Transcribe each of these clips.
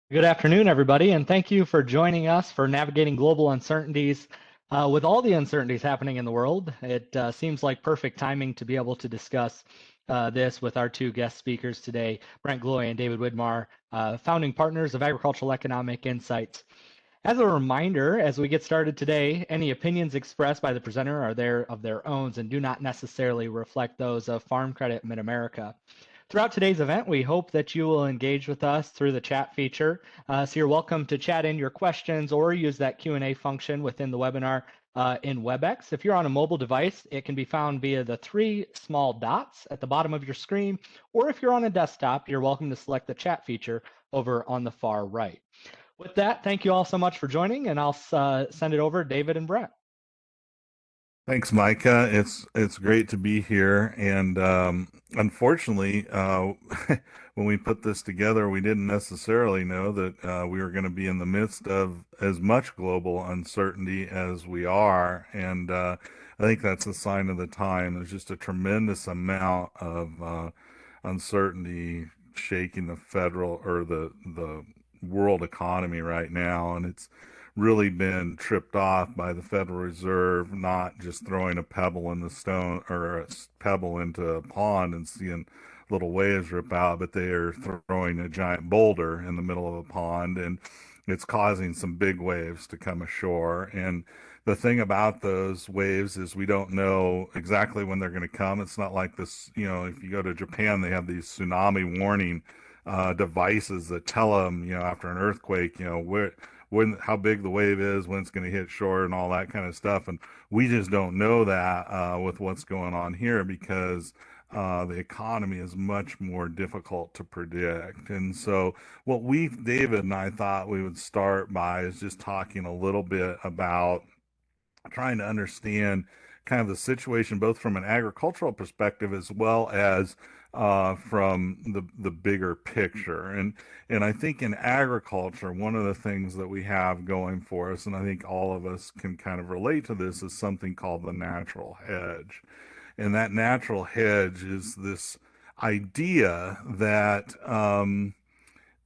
Good afternoon, everybody, and thank you for joining us for navigating global uncertainties. With all the uncertainties happening in the world, it seems like perfect timing to be able to discuss this with our two guest speakers today, Brent Gloy and David Widmar, founding partners of Agricultural Economic Insights. As a reminder, as we get started today, any opinions expressed by the presenter are of their own and do not necessarily reflect those of Farm Credit Mid-America. Throughout today's event, we hope that you will engage with us through the chat feature. So you're welcome to chat in your questions or use that Q&A function within the webinar in WebEx. If you're on a mobile device, it can be found via the three small dots at the bottom of your screen, or if you're on a desktop, you're welcome to select the chat feature over on the far right. With that, thank you all so much for joining, and I'll send it over to David and Brett. Thanks, Micah. It's great to be here, and unfortunately, when we put this together, we didn't necessarily know that we were going to be in the midst of as much global uncertainty as we are, and I think that's a sign of the time. There's just a tremendous amount of uncertainty shaking the federal or the world economy right now, and it's really been tripped off by the Federal Reserve not just throwing a pebble in the stone or a pebble into a pond and seeing little waves rip out, but they are throwing a giant boulder in the middle of a pond, and it's causing some big waves to come ashore. And the thing about those waves is we don't know exactly when they're going to come. It's not like this, if you go to Japan, they have these tsunami warning devices that tell them, after an earthquake, how big the wave is, when it's going to hit shore, and all that kind of stuff. And we just don't know that with what's going on here because the economy is much more difficult to predict. And so, David and I thought we would start by is just talking a little bit about trying to understand kind of the situation, both from an agricultural perspective as well as from the bigger picture. And I think in agriculture, one of the things that we have going for us, and I think all of us can kind of relate to this, is something called the natural hedge. And that natural hedge is this idea that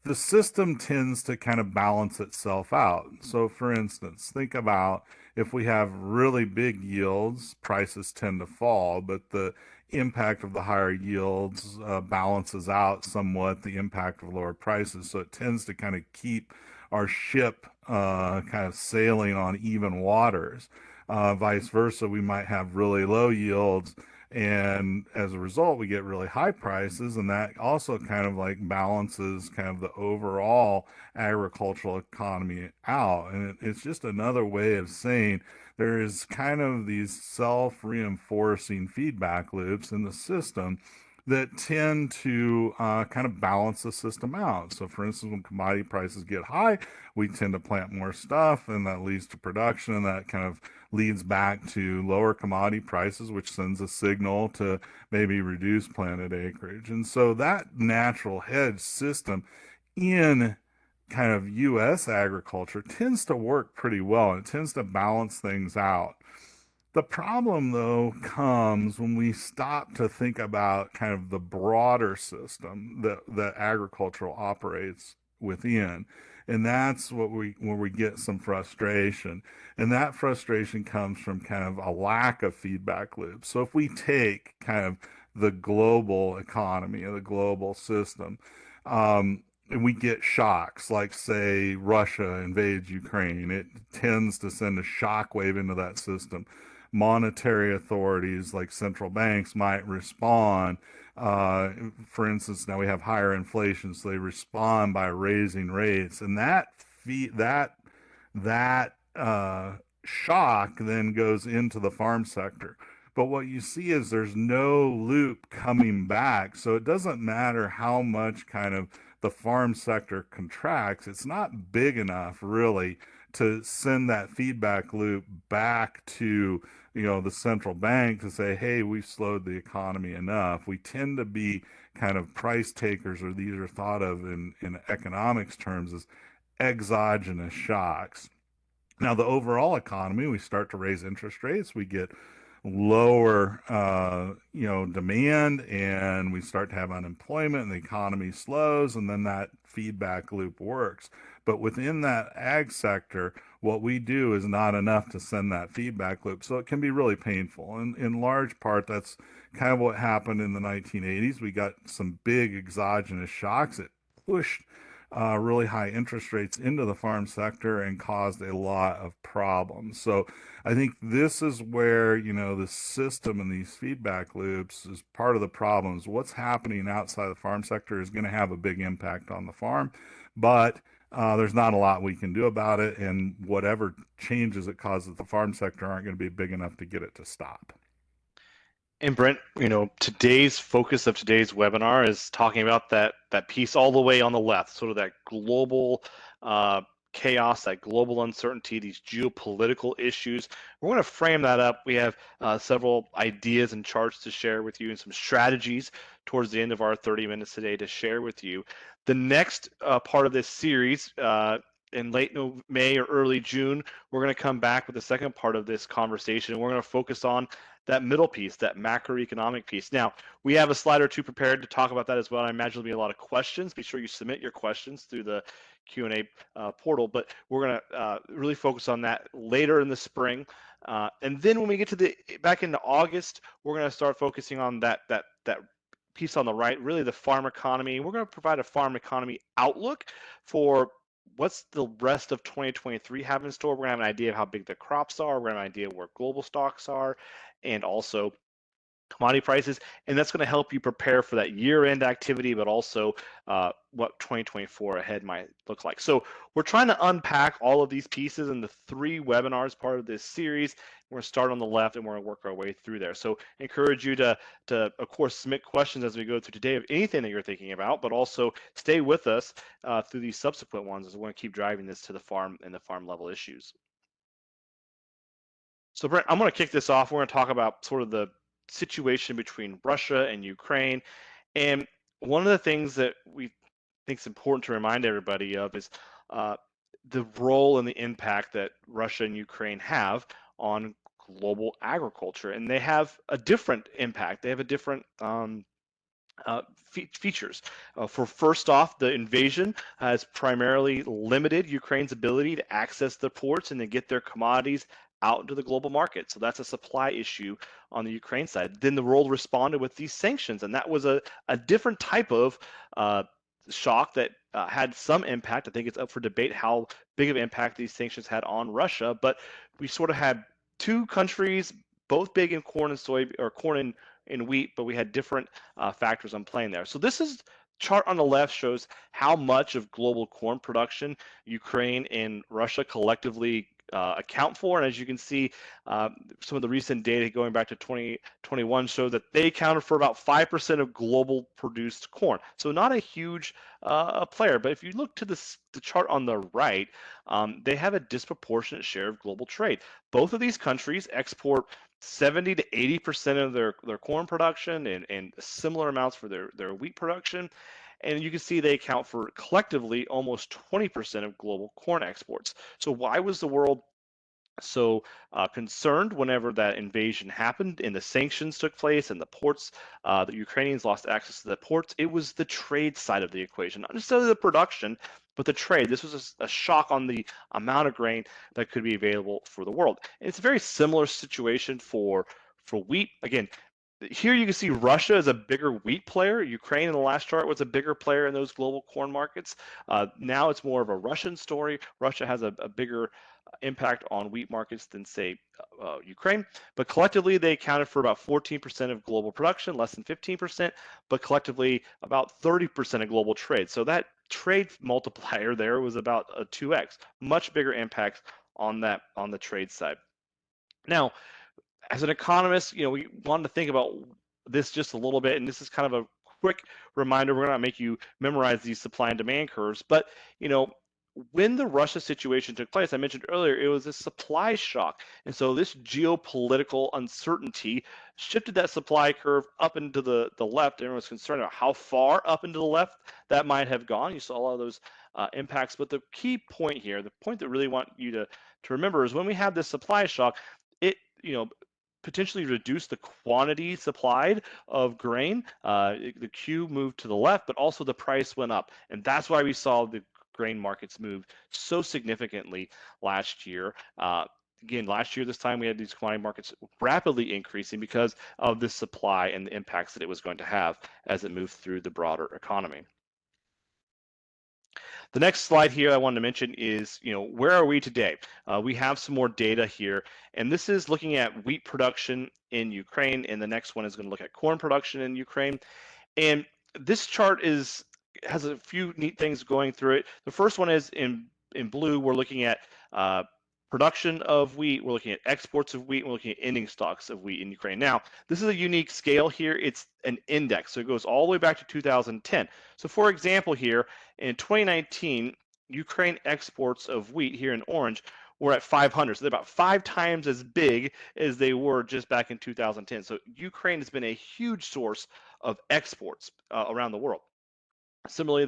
the system tends to kind of balance itself out. So, for instance, think about if we have really big yields, prices tend to fall, but the impact of the higher yields balances out somewhat the impact of lower prices. So it tends to kind of keep our ship kind of sailing on even waters. Vice versa, we might have really low yields, and as a result we get really high prices, and that also kind of like balances kind of the overall agricultural economy out. And it's just another way of saying there is kind of these self-reinforcing feedback loops in the system that tend to kind of balance the system out. So, for instance, when commodity prices get high, we tend to plant more stuff, and that leads to production, and that kind of leads back to lower commodity prices, which sends a signal to maybe reduce planted acreage. And so that natural hedge system in kind of U.S. agriculture tends to work pretty well, and it tends to balance things out. The problem, though, comes when we stop to think about kind of the broader system that agriculture operates within. And that's where we get some frustration. And that frustration comes from kind of a lack of feedback loops. So if we take kind of the global economy or the global system, and we get shocks, like say Russia invades Ukraine, it tends to send a shockwave into that system. Monetary authorities like central banks might respond. For instance, now we have higher inflation, so they respond by raising rates, and that shock then goes into the farm sector. But what you see is there's no loop coming back, so it doesn't matter how much kind of the farm sector contracts. It's not big enough really to send that feedback loop back to the central bank to say, hey, we've slowed the economy enough. We tend to be kind of price takers, or these are thought of in economics terms as exogenous shocks. Now, the overall economy, we start to raise interest rates, we get lower, demand, and we start to have unemployment, and the economy slows, and then that feedback loop works. But within that ag sector, what we do is not enough to send that feedback loop, so it can be really painful. And in large part, that's kind of what happened in the 1980s. We got some big exogenous shocks. It pushed really high interest rates into the farm sector and caused a lot of problems. So I think this is where, the system and these feedback loops is part of the problems. What's happening outside the farm sector is going to have a big impact on the farm, but there's not a lot we can do about it, and whatever changes it causes the farm sector aren't going to be big enough to get it to stop. And Brent, today's focus of today's webinar is talking about that piece all the way on the left, sort of that global uh, chaos, that global uncertainty, these geopolitical issues. We're going to frame that up. We have several ideas and charts to share with you, and some strategies towards the end of our 30 minutes today to share with you. The next part of this series, in late May or early June, we're going to come back with the second part of this conversation. We're going to focus on that middle piece, that macroeconomic piece. Now, we have a slide or two prepared to talk about that as well. I imagine there'll be a lot of questions. Be sure you submit your questions through the Q&A portal, but we're going to really focus on that later in the spring. And then when we get to back into August, we're going to start focusing on that piece on the right, really the farm economy. We're going to provide a farm economy outlook for what's the rest of 2023 have in store. We're going to have an idea of how big the crops are. We're going to have an idea of where global stocks are, and also commodity prices, and that's going to help you prepare for that year-end activity, but also what 2024 ahead might look like. So we're trying to unpack all of these pieces in the 3 webinars part of this series. We're going to start on the left, and we're going to work our way through there. So encourage you to of course, submit questions as we go through today of anything that you're thinking about, but also stay with us through these subsequent ones as we want to keep driving this to the farm and the farm level issues. So Brent, I'm going to kick this off. We're going to talk about sort of the situation between Russia and Ukraine. And one of the things that we think is important to remind everybody of is uh, the role and the impact that Russia and Ukraine have on global agriculture. And they have a different impact. They have a different features. For first off, the invasion has primarily limited Ukraine's ability to access the ports and to get their commodities out into the global market. So that's a supply issue on the Ukraine side. Then the world responded with these sanctions, and that was a different type of shock that had some impact. I think it's up for debate how big of an impact these sanctions had on Russia, but we sort of had 2 countries, both big in corn and soy, or corn and wheat, but we had different factors on playing there. So this is chart on the left shows how much of global corn production Ukraine and Russia collectively account for. And as you can see, some of the recent data going back to 2021 show that they accounted for about 5% of global produced corn. So not a huge player. But if you look to the chart on the right, they have a disproportionate share of global trade. Both of these countries export 70 to 80% of their corn production, and similar amounts for their wheat production. And you can see they account for collectively almost 20% of global corn exports. So why was the world so concerned whenever that invasion happened and the sanctions took place and the ports, the Ukrainians lost access to the ports? It was the trade side of the equation, not necessarily the production, but the trade. This was a shock on the amount of grain that could be available for the world. And it's a very similar situation for wheat. Again, here you can see Russia is a bigger wheat player. Ukraine in the last chart was a bigger player in those global corn markets. Now it's more of a Russian story. Russia has a bigger impact on wheat markets than, say, Ukraine. But collectively, they accounted for about 14% of global production, less than 15%, but collectively about 30% of global trade. So that trade multiplier there was about a 2x, much bigger impact on the trade side. Now, as an economist, we wanted to think about this just a little bit, and this is kind of a quick reminder. We're going to make you memorize these supply and demand curves, but when the Russia situation took place, I mentioned earlier, it was a supply shock, and so this geopolitical uncertainty shifted that supply curve up into the left. Everyone was concerned about how far up into the left that might have gone. You saw a lot of those impacts, but the key point here, the point that really want you to remember, is when we have this supply shock, it potentially reduce the quantity supplied of grain. The Q moved to the left, but also the price went up. And that's why we saw the grain markets move so significantly last year. Again, last year, this time we had these commodity markets rapidly increasing because of the supply and the impacts that it was going to have as it moved through the broader economy. The next slide here I wanted to mention is, where are we today? We have some more data here, and this is looking at wheat production in Ukraine, and the next one is going to look at corn production in Ukraine. And this chart has a few neat things going through it. The first one is in blue, we're looking at production of wheat, we're looking at exports of wheat, we're looking at ending stocks of wheat in Ukraine. Now, this is a unique scale here. It's an index, so it goes all the way back to 2010. So for example here, in 2019, Ukraine exports of wheat here in orange were at 500. So they're about 5 times as big as they were just back in 2010. So Ukraine has been a huge source of exports around the world. Similarly,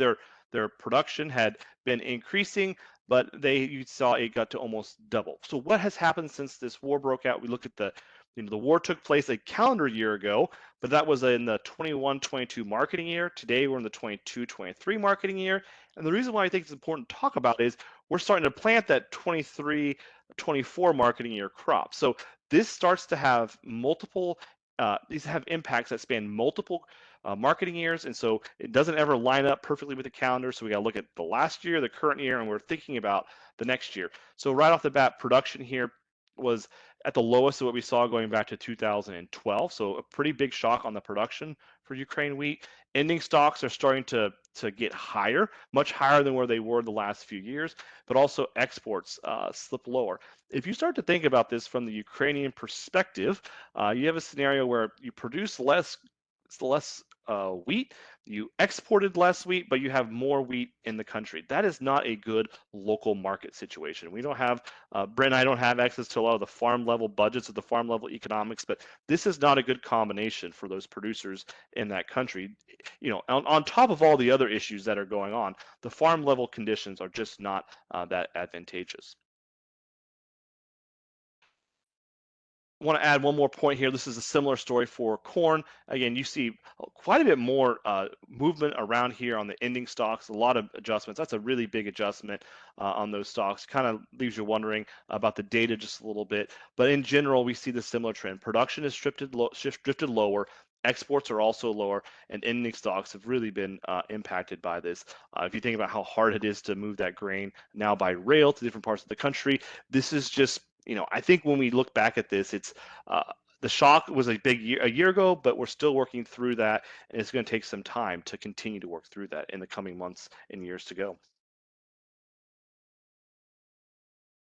their production had been increasing, but you saw it got to almost double. So what has happened since this war broke out? We looked at the war took place a calendar year ago, but that was in the 21-22 marketing year. Today we're in the 22-23 marketing year. And the reason why I think it's important to talk about is we're starting to plant that 23-24 marketing year crop. So this starts to have these have impacts that span multiple marketing years, and so it doesn't ever line up perfectly with the calendar. So we got to look at the last year, the current year, and we're thinking about the next year. So right off the bat, production here was at the lowest of what we saw going back to 2012. So a pretty big shock on the production for Ukraine wheat. Ending stocks are starting to get higher, much higher than where they were the last few years, but also exports slip lower. If you start to think about this from the Ukrainian perspective, you have a scenario where you produce less wheat, you exported less wheat, but you have more wheat in the country. That is not a good local market situation. We don't have, Brent and I don't have access to a lot of the farm level budgets of the farm level economics, but this is not a good combination for those producers in that country. On top of all the other issues that are going on, the farm level conditions are just not that advantageous. Want to add one more point here. This is a similar story for corn. Again, you see quite a bit more movement around here on the ending stocks, a lot of adjustments. That's a really big adjustment on those stocks. Kind of leaves you wondering about the data just a little bit. But in general, we see the similar trend. Production is drifted lower. Exports are also lower, and ending stocks have really been impacted by this. If you think about how hard it is to move that grain now by rail to different parts of the country, this is just, I think when we look back at this, it's the shock was a year ago, but we're still working through that, and it's going to take some time to continue to work through that in the coming months and years to go.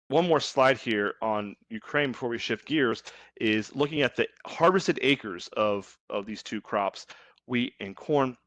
One more slide here on Ukraine before we shift gears is looking at the harvested acres of these two crops, wheat and corn.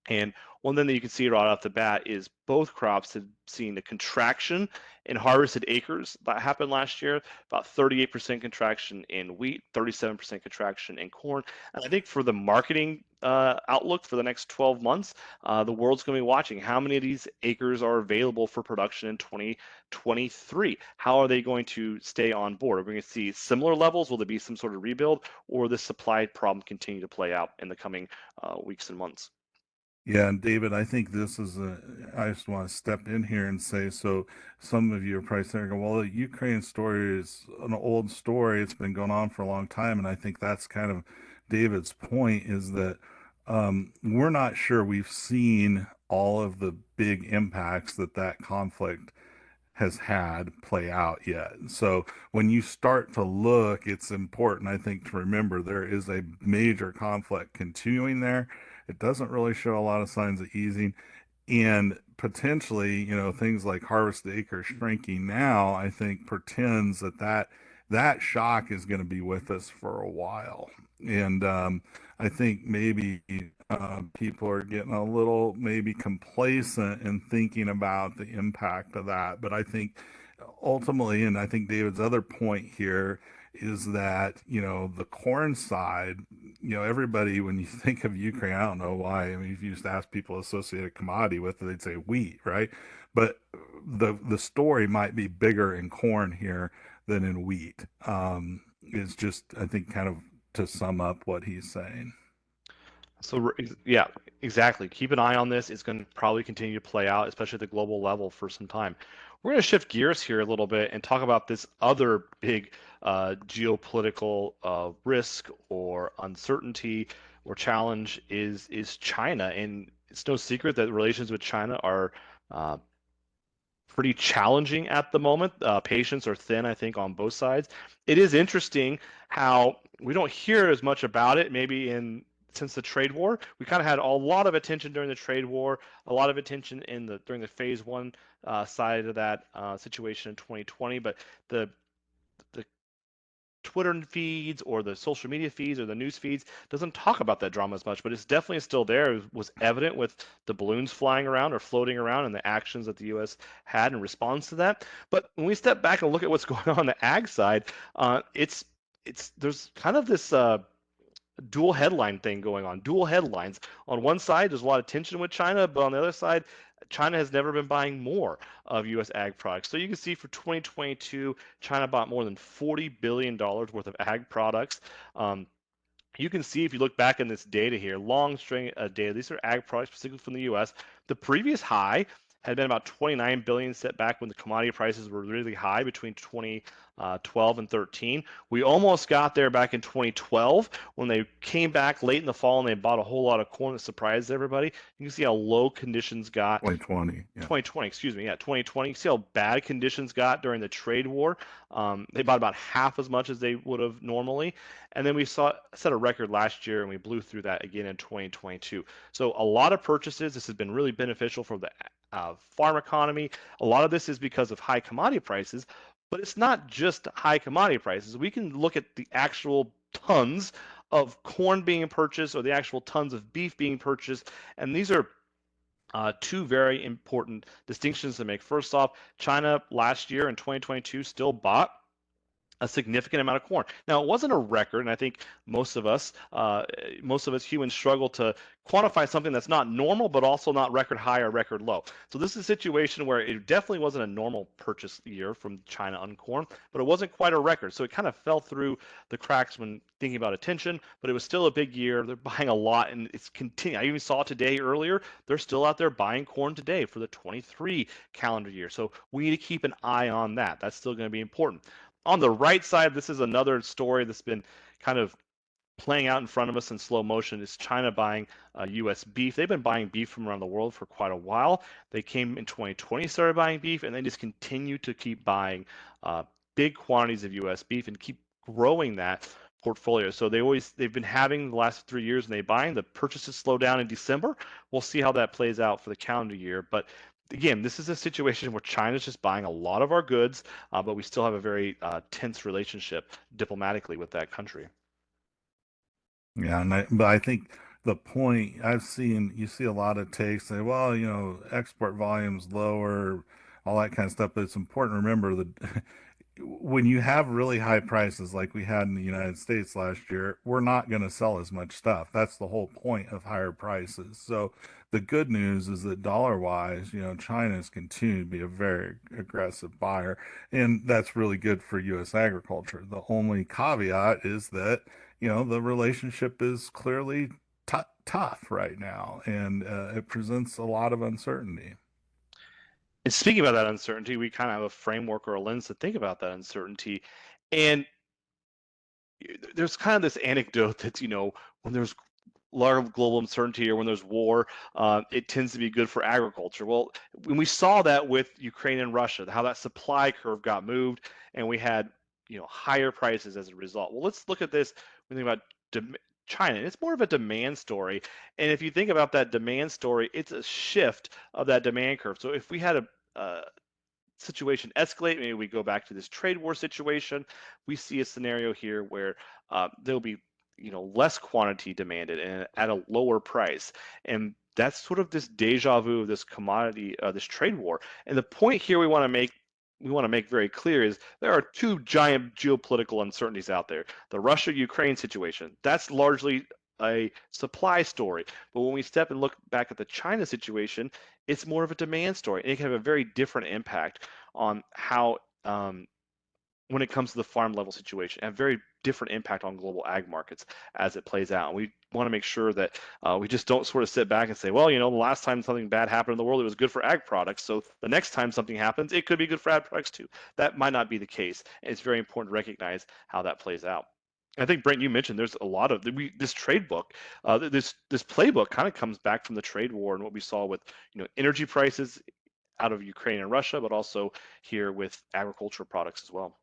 And one thing that you can see right off the bat is both crops have seen a contraction in harvested acres that happened last year, about 38% contraction in wheat, 37% contraction in corn. And I think for the marketing outlook for the next 12 months, the world's going to be watching how many of these acres are available for production in 2023. How are they going to stay on board? Are we going to see similar levels? Will there be some sort of rebuild, or will the supply problem continue to play out in the coming weeks and months? Yeah, and David, I think I just want to step in here and say, so some of you are probably saying, well, the Ukraine story is an old story. It's been going on for a long time. And I think that's kind of David's point is that we're not sure we've seen all of the big impacts that conflict has had play out yet. So when you start to look, it's important, I think, to remember there is a major conflict continuing there. It doesn't really show a lot of signs of easing. And potentially, things like harvest acres shrinking now, I think portends that shock is going to be with us for a while. And I think maybe people are getting a little maybe complacent in thinking about the impact of that. But I think ultimately, and I think David's other point here is that, the corn side, everybody, when you think of Ukraine, I don't know why. I mean, if you just ask people associated commodity with it, they'd say wheat, right? But the story might be bigger in corn here than in wheat. is just, I think, kind of to sum up what he's saying. So yeah, exactly. Keep an eye on this. It's going to probably continue to play out, especially at the global level for some time. We're going to shift gears here a little bit and talk about this other big geopolitical risk or uncertainty or challenge is China. And it's no secret that relations with China are uh, pretty challenging at the moment. Patience are thin, I think, on both sides. It is interesting how we don't hear as much about it, maybe in since the trade war. We kind of had a lot of attention during the trade war, a lot of attention in the during the phase one side of that situation in 2020. But the Twitter feeds or the social media feeds or the news feeds doesn't talk about that drama as much, but it's definitely still there. It was evident with the balloons flying around or floating around and the actions that the U.S. had in response to that. But when we step back and look at what's going on the ag side, it's there's kind of this dual headline thing going on. Dual headlines. On one side, there's a lot of tension with China, but on the other side, China has never been buying more of U.S. ag products. So you can see for 2022, China bought more than $40 billion worth of ag products. You can see if you look back in this data here, long string of data, these are ag products specifically from the US. The previous high had been about 29 billion set back when the commodity prices were really high between 2012 and 13. We almost got there back in 2012 when they came back late in the fall and they bought a whole lot of corn that surprised everybody. You can see how low conditions got 2020, yeah. 2020, excuse me, yeah, 2020. You see how bad conditions got during the trade war. They bought about half as much as they would have normally, and then we set a record last year, and we blew through that again in 2022. So a lot of purchases. This has been really beneficial for the farm economy. A lot of this is because of high commodity prices, but it's not just high commodity prices. We can look at the actual tons of corn being purchased or the actual tons of beef being purchased, and these are two very important distinctions to make. First off, China last year in 2022 still bought a significant amount of corn. Now, it wasn't a record, and I think most of us humans struggle to quantify something that's not normal, but also not record high or record low. So this is a situation where it definitely wasn't a normal purchase year from China on corn, but it wasn't quite a record. So it kind of fell through the cracks when thinking about attention, but it was still a big year. They're buying a lot, and it's continuing. I even saw today earlier, they're still out there buying corn today for the 23 calendar year. So we need to keep an eye on that. That's still going to be important. On the right side, this is another story that's been kind of playing out in front of us in slow motion. Is China buying U.S. beef. They've been buying beef from around the world for quite a while. They came in 2020, started buying beef, and they just continue to keep buying big quantities of U.S. beef and keep growing that portfolio. So they've been having the last 3 years and they buying. The purchases slow down in December. We'll see how that plays out for the calendar year. But again, this is a situation where China's just buying a lot of our goods, but we still have a very tense relationship diplomatically with that country. Yeah, but I think the point you see a lot of takes say, well, export volumes lower, all that kind of stuff. But it's important to remember that when you have really high prices like we had in the United States last year, we're not going to sell as much stuff. That's the whole point of higher prices. So the good news is that dollar wise, China has continued to be a very aggressive buyer, and that's really good for U.S. agriculture. The only caveat is that, the relationship is clearly tough right now, and it presents a lot of uncertainty. And speaking about that uncertainty, we kind of have a framework or a lens to think about that uncertainty. And there's kind of this anecdote that, when there's large global uncertainty or when there's war, it tends to be good for agriculture. Well, when we saw that with Ukraine and Russia, how that supply curve got moved and we had, higher prices as a result. Well, let's look at this when we think about China. It's more of a demand story. And if you think about that demand story, it's a shift of that demand curve. So if we had a situation escalate, maybe we go back to this trade war situation, we see a scenario here where there'll be less quantity demanded and at a lower price, and that's sort of this deja vu of this commodity, this trade war. And the point here we want to make very clear is there are two giant geopolitical uncertainties out there. The Russia-Ukraine situation, that's largely a supply story. But when we step and look back at the China situation, it's more of a demand story. And it can have a very different impact on how, when it comes to the farm level situation, and very different impact on global ag markets as it plays out. And we want to make sure that we just don't sort of sit back and say, well, the last time something bad happened in the world, it was good for ag products. So the next time something happens, it could be good for ag products too. That might not be the case. And it's very important to recognize how that plays out. I think, Brent, you mentioned there's a lot of this trade book, this playbook kind of comes back from the trade war and what we saw with energy prices out of Ukraine and Russia, but also here with agricultural products as well.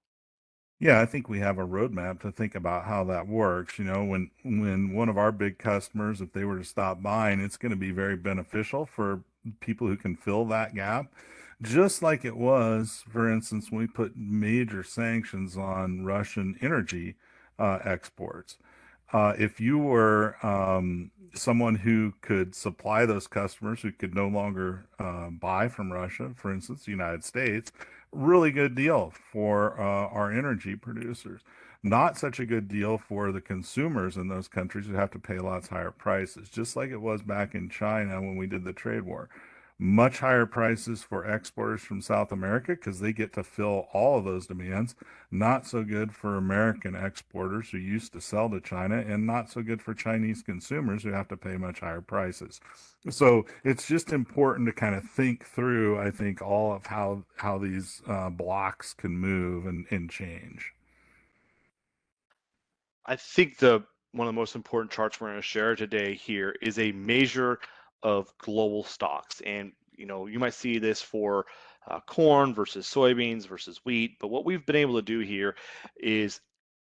Yeah, I think we have a roadmap to think about how that works. When one of our big customers, if they were to stop buying, it's going to be very beneficial for people who can fill that gap. Just like it was, for instance, when we put major sanctions on Russian energy exports. If you were someone who could supply those customers who could no longer buy from Russia, for instance, the United States, really good deal for our energy producers. Not such a good deal for the consumers in those countries who have to pay lots higher prices, just like it was back in China when we did the trade war. Much higher prices for exporters from South America because they get to fill all of those demands. Not so good for American exporters who used to sell to China, and not so good for Chinese consumers who have to pay much higher prices. So it's just important to kind of think through, I think, all of how these blocks can move and change. I think one of the most important charts we're going to share today here is a measure of global stocks. And you might see this for corn versus soybeans versus wheat, but what we've been able to do here is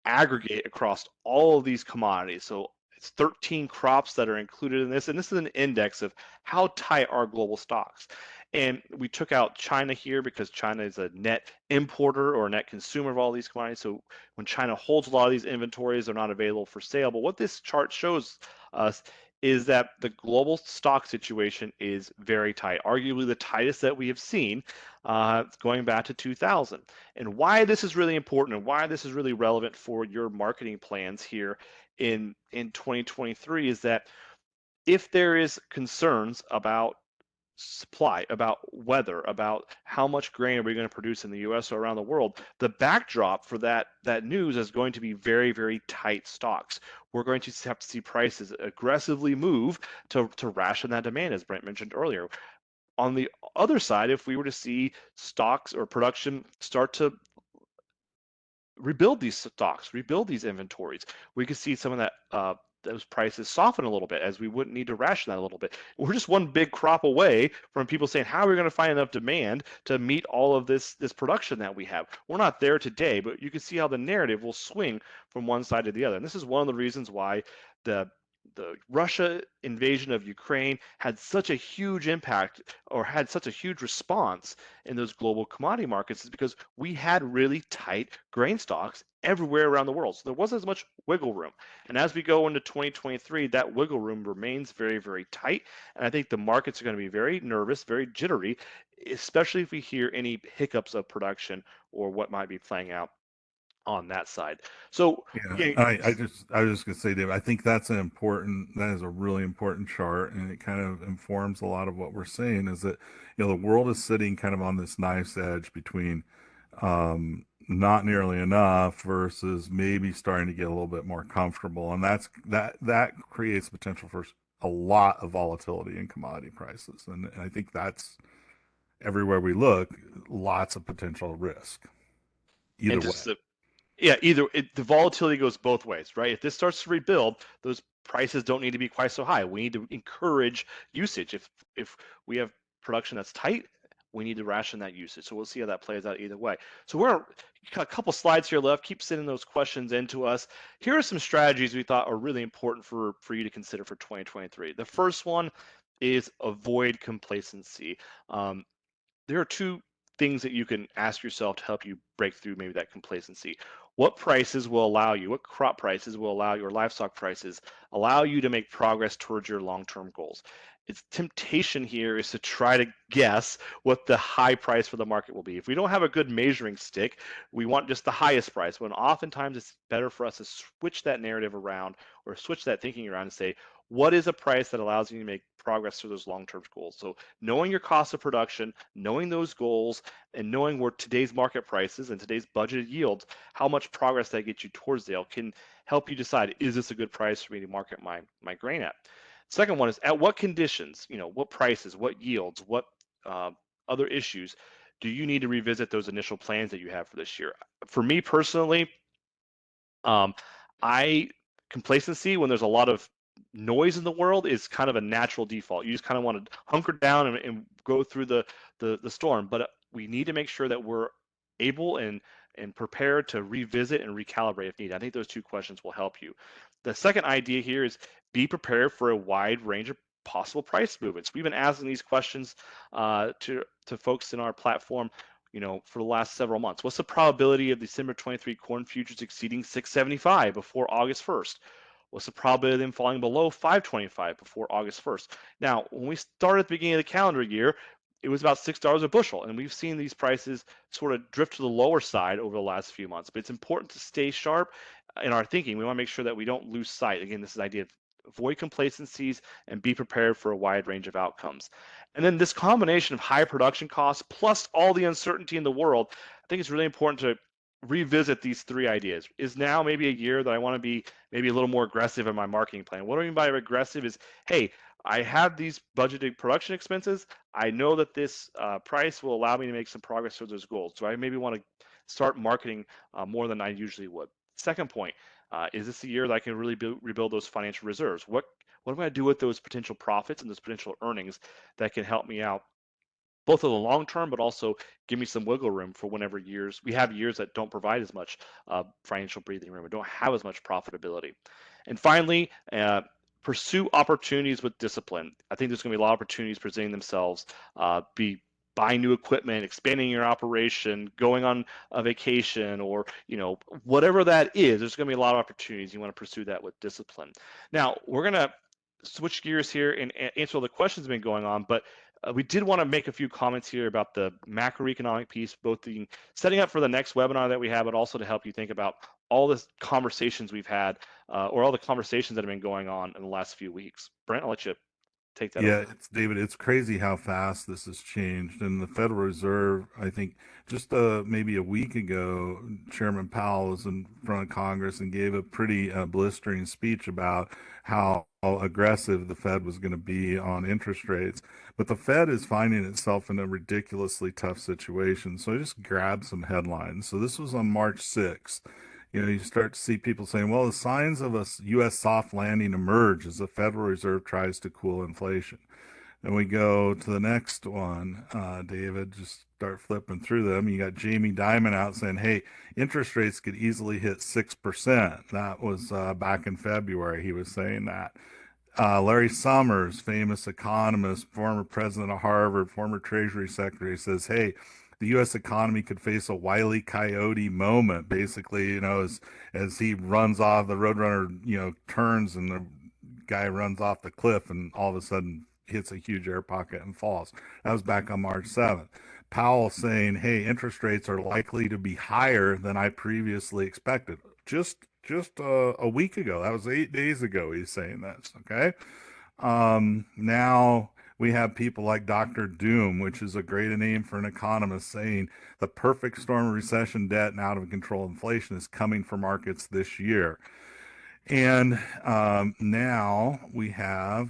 aggregate across all of these commodities. So it's 13 crops that are included in this, and this is an index of how tight are global stocks. And we took out China here because China is a net importer or a net consumer of all these commodities. So when China holds a lot of these inventories, they're not available for sale. But what this chart shows us is that the global stock situation is very tight, arguably the tightest that we have seen going back to 2000. And why this is really important and why this is really relevant for your marketing plans here in 2023 is that if there is concerns about supply, about weather, about how much grain are we going to produce in the US or around the world, the backdrop for that news is going to be very, very tight stocks. We're going to have to see prices aggressively move to ration that demand, as Brent mentioned earlier. On the other side, if we were to see stocks or production start to rebuild these stocks, rebuild these inventories, we could see some of that those prices soften a little bit as we wouldn't need to ration that a little bit. We're just one big crop away from people saying, how are we going to find enough demand to meet all of this production that we have? We're not there today, but you can see how the narrative will swing from one side to the other. And this is one of the reasons why the Russia invasion of Ukraine had such a huge impact or had such a huge response in those global commodity markets is because we had really tight grain stocks everywhere around the world. So there wasn't as much wiggle room. And as we go into 2023, that wiggle room remains very, very tight. And I think the markets are going to be very nervous, very jittery, especially if we hear any hiccups of production or what might be playing out on that side. So Yeah, I was just gonna say, Dave, I think that is a really important chart, and it kind of informs a lot of what we're saying. Is that the world is sitting kind of on this knife's edge between not nearly enough versus maybe starting to get a little bit more comfortable, and that creates potential for a lot of volatility in commodity prices, and I think that's everywhere we look, lots of potential risk either and way. just Yeah, the volatility goes both ways, right? If this starts to rebuild, those prices don't need to be quite so high. We need to encourage usage. If we have production that's tight, we need to ration that usage. So we'll see how that plays out either way. So we're got a couple slides here left. Keep sending those questions into us. Here are some strategies we thought are really important for you to consider for 2023. The first one is avoid complacency. There are two things that you can ask yourself to help you break through maybe that complacency. What prices will allow you, what crop prices will allow your livestock prices allow you to make progress towards your long-term goals? Its temptation here is to try to guess what the high price for the market will be. If we don't have a good measuring stick, we want just the highest price, when oftentimes it's better for us to switch that narrative around or switch that thinking around and say, what is a price that allows you to make progress to those long-term goals? So knowing your cost of production, knowing those goals, and knowing where today's market prices and today's budgeted yields, how much progress that gets you towards there can help you decide, is this a good price for me to market my grain at? Second one is, at what conditions, what prices, what yields, what uh, other issues do you need to revisit those initial plans that you have for this year? For me personally, um, I complacency when there's a lot of noise in the world is kind of a natural default. You just kind of want to hunker down and go through the storm. But we need to make sure that we're able and prepared to revisit and recalibrate if needed. I think those two questions will help you. The second idea here is be prepared for a wide range of possible price movements. We've been asking these questions to folks in our platform for the last several months. What's the probability of December 23 corn futures exceeding 675 before August 1st? What's the probability of them falling below 525 before August 1st? Now, when we started at the beginning of the calendar year, it was about $6 a bushel, and we've seen these prices sort of drift to the lower side over the last few months. But it's important to stay sharp in our thinking. We want to make sure that we don't lose sight. Again, this is the idea of avoid complacencies and be prepared for a wide range of outcomes. And then this combination of high production costs plus all the uncertainty in the world, I think it's really important to revisit these three ideas. Is now maybe a year that I want to be maybe a little more aggressive in my marketing plan? What I mean by aggressive is, hey, I have these budgeted production expenses. I know that this price will allow me to make some progress towards those goals. So I maybe want to start marketing more than I usually would. Second point, is this a year that I can really rebuild those financial reserves? What am I going to do with those potential profits and those potential earnings that can help me out both in the long term, but also give me some wiggle room for whenever we have years that don't provide as much financial breathing room or don't have as much profitability. And finally, pursue opportunities with discipline. I think there's going to be a lot of opportunities presenting themselves. Be buying new equipment, expanding your operation, going on a vacation, or whatever that is. There's going to be a lot of opportunities. You want to pursue that with discipline. Now we're going to switch gears here and answer all the questions that have been going on, but we did want to make a few comments here about the macroeconomic piece, both the setting up for the next webinar that we have, but also to help you think about all the conversations we've had or all the conversations that have been going on in the last few weeks. Brent, I'll let you take that Yeah, over. it's David. It's crazy how fast this has changed. And the Federal Reserve, I think, just maybe a week ago, Chairman Powell was in front of Congress and gave a pretty blistering speech about how aggressive the Fed was going to be on interest rates. But the Fed is finding itself in a ridiculously tough situation. So I just grabbed some headlines. So this was on March 6th. You start to see people saying, well, the signs of a U.S. soft landing emerge as the Federal Reserve tries to cool inflation. Then we go to the next one, David, just start flipping through them. You got Jamie Dimon out saying, hey, interest rates could easily hit 6%. That was back in February. He was saying that. Larry Summers, famous economist, former president of Harvard, former Treasury Secretary, says, hey, the U.S. economy could face a Wile E. Coyote moment. Basically, as he runs off, the Roadrunner, turns and the guy runs off the cliff and all of a sudden hits a huge air pocket and falls. That was back on March 7th. Powell saying, hey, interest rates are likely to be higher than I previously expected. Just a week ago. That was 8 days ago. He's saying this. Okay. Now we have people like Dr. Doom, which is a great name for an economist, saying the perfect storm of recession, debt, and out of control inflation is coming for markets this year. And now we have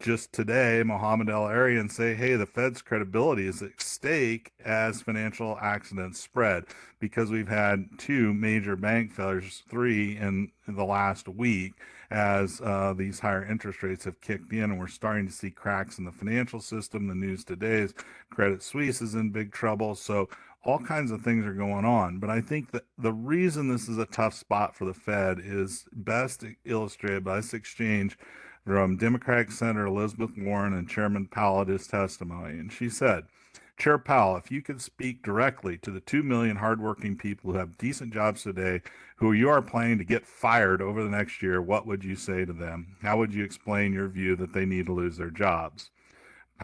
just today Mohamed El-Arian say, hey, the Fed's credibility is at stake as financial accidents spread, because we've had two major bank failures, three in the last week, as these higher interest rates have kicked in, and we're starting to see cracks in the financial system. The news today is Credit Suisse is in big trouble. So all kinds of things are going on. But I think that the reason this is a tough spot for the Fed is best illustrated by this exchange from Democratic Senator Elizabeth Warren and Chairman Powell at his testimony. And she said, Chair Powell, if you could speak directly to the 2 million hardworking people who have decent jobs today, who you are planning to get fired over the next year, what would you say to them? How would you explain your view that they need to lose their jobs?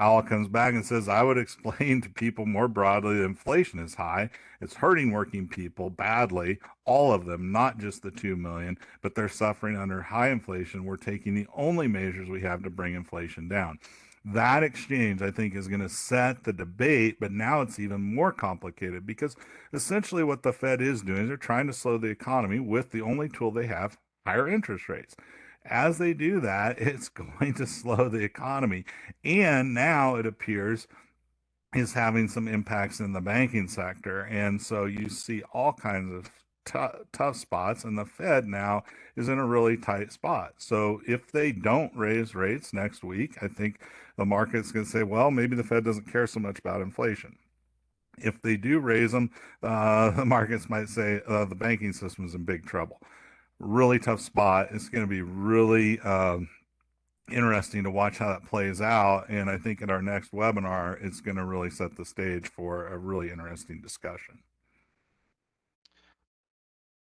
Powell comes back and says, I would explain to people more broadly that inflation is high. It's hurting working people badly, all of them, not just the 2 million, but they're suffering under high inflation. We're taking the only measures we have to bring inflation down. That exchange, I think, is going to set the debate, but now it's even more complicated because essentially what the Fed is doing is they're trying to slow the economy with the only tool they have, higher interest rates. As they do that, it's going to slow the economy. And now it appears is having some impacts in the banking sector. And so you see all kinds of tough spots, and the Fed now is in a really tight spot. So if they don't raise rates next week, I think the market's going to say, well, maybe the Fed doesn't care so much about inflation. If they do raise them, the markets might say the banking system is in big trouble. Really tough spot. It's going to be really interesting to watch how that plays out. And I think in our next webinar, it's going to really set the stage for a really interesting discussion.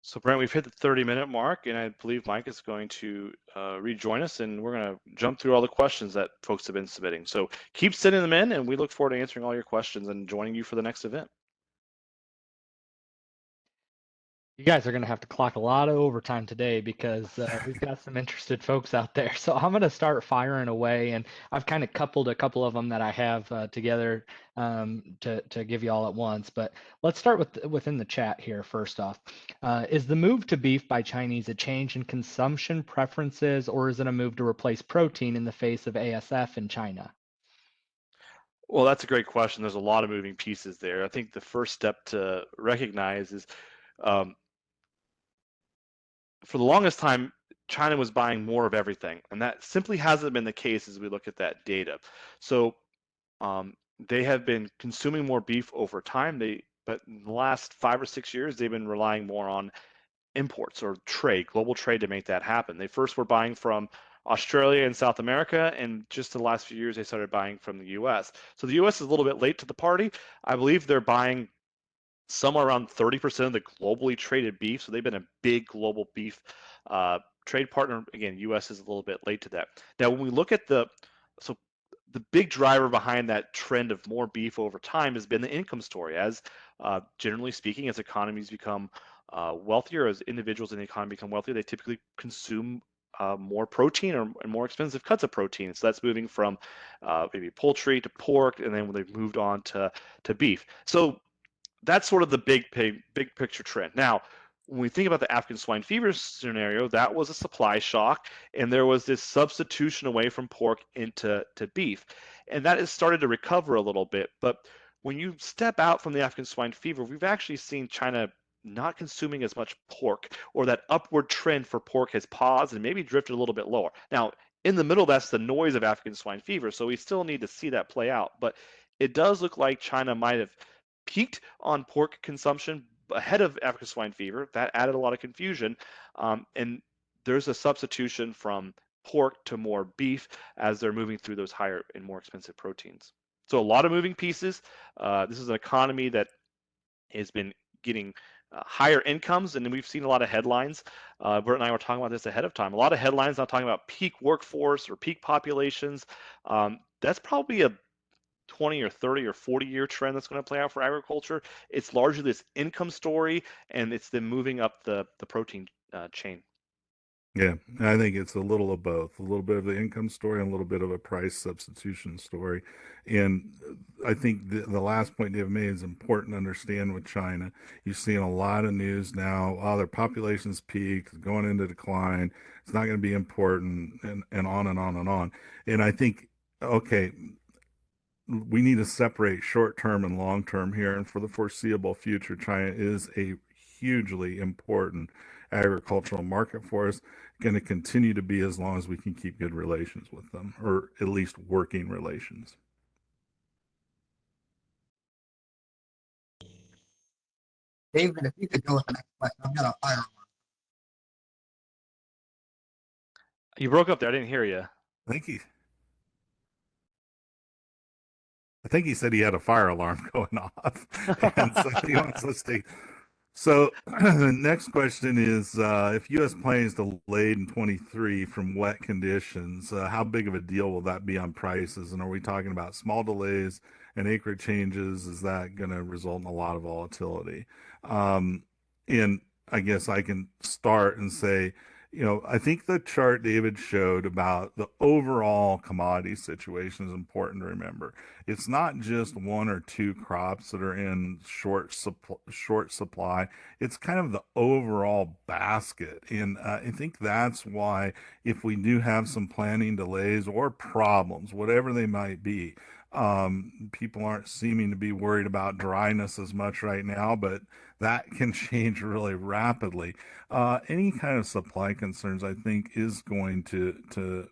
So Brent, we've hit the 30-minute mark, and I believe Mike is going to rejoin us, and we're going to jump through all the questions that folks have been submitting. So keep sending them in, and we look forward to answering all your questions and joining you for the next event. You guys are going to have to clock a lot of overtime today because we've got some interested folks out there. So I'm going to start firing away, and I've kind of coupled a couple of them that I have together to give you all at once. But let's start within the chat here first off. Is the move to beef by Chinese a change in consumption preferences, or is it a move to replace protein in the face of ASF in China? Well, that's a great question. There's a lot of moving pieces there. I think the first step to recognize is for the longest time, China was buying more of everything, and that simply hasn't been the case as we look at that data. So they have been consuming more beef over time. But in the last 5 or 6 years, they've been relying more on imports or trade, global trade, to make that happen. They first were buying from Australia and South America, and just in the last few years, they started buying from the U.S. So the U.S. is a little bit late to the party. I believe they're buying somewhere around 30% of the globally traded beef. So they've been a big global beef trade partner. Again, U.S. is a little bit late to that. Now, when we look at the big driver behind that trend of more beef over time has been the income story. As generally speaking, as economies become wealthier, as individuals in the economy become wealthier, they typically consume more protein or more expensive cuts of protein. So that's moving from maybe poultry to pork, and then when they've moved on to beef. So that's sort of the big picture trend. Now, when we think about the African swine fever scenario, that was a supply shock, and there was this substitution away from pork into beef, and that has started to recover a little bit. But when you step out from the African swine fever, we've actually seen China not consuming as much pork, or that upward trend for pork has paused and maybe drifted a little bit lower. Now, in the middle, that's the noise of African swine fever, so we still need to see that play out. But it does look like China might have peaked on pork consumption ahead of African swine fever. That added a lot of confusion. And there's a substitution from pork to more beef as they're moving through those higher and more expensive proteins. So a lot of moving pieces. This is an economy that has been getting higher incomes, and we've seen a lot of headlines. Bert and I were talking about this ahead of time. A lot of headlines not talking about peak workforce or peak populations. That's probably a 20 or 30 or 40-year trend that's going to play out for agriculture. It's largely this income story, and it's them moving up the protein chain. Yeah, I think it's a little of both, a little bit of the income story and a little bit of a price substitution story. And I think the last point Dave made is important to understand with China. You're seeing a lot of news now, oh, their population's peaked, going into decline, it's not going to be important, and on and on and on. And I think, okay, we need to separate short term and long term here. And for the foreseeable future, China is a hugely important agricultural market for us, going to continue to be as long as we can keep good relations with them, or at least working relations. David, if you could go with the next question, I'm gonna fire. You broke up there. I didn't hear you. I think he said he had a fire alarm going off, and so he wants us to So the next question is, if U.S. planning is delayed in 23 from wet conditions, how big of a deal will that be on prices? And are we talking about small delays and acreage changes? Is that going to result in a lot of volatility? Um, and I guess I can start and say, I think the chart David showed about the overall commodity situation is important to remember. It's not just one or two crops that are in short supply. It's kind of the overall basket. And I think that's why if we do have some planning delays or problems, whatever they might be, people aren't seeming to be worried about dryness as much right now, but that can change really rapidly. Any kind of supply concerns, I think, is going to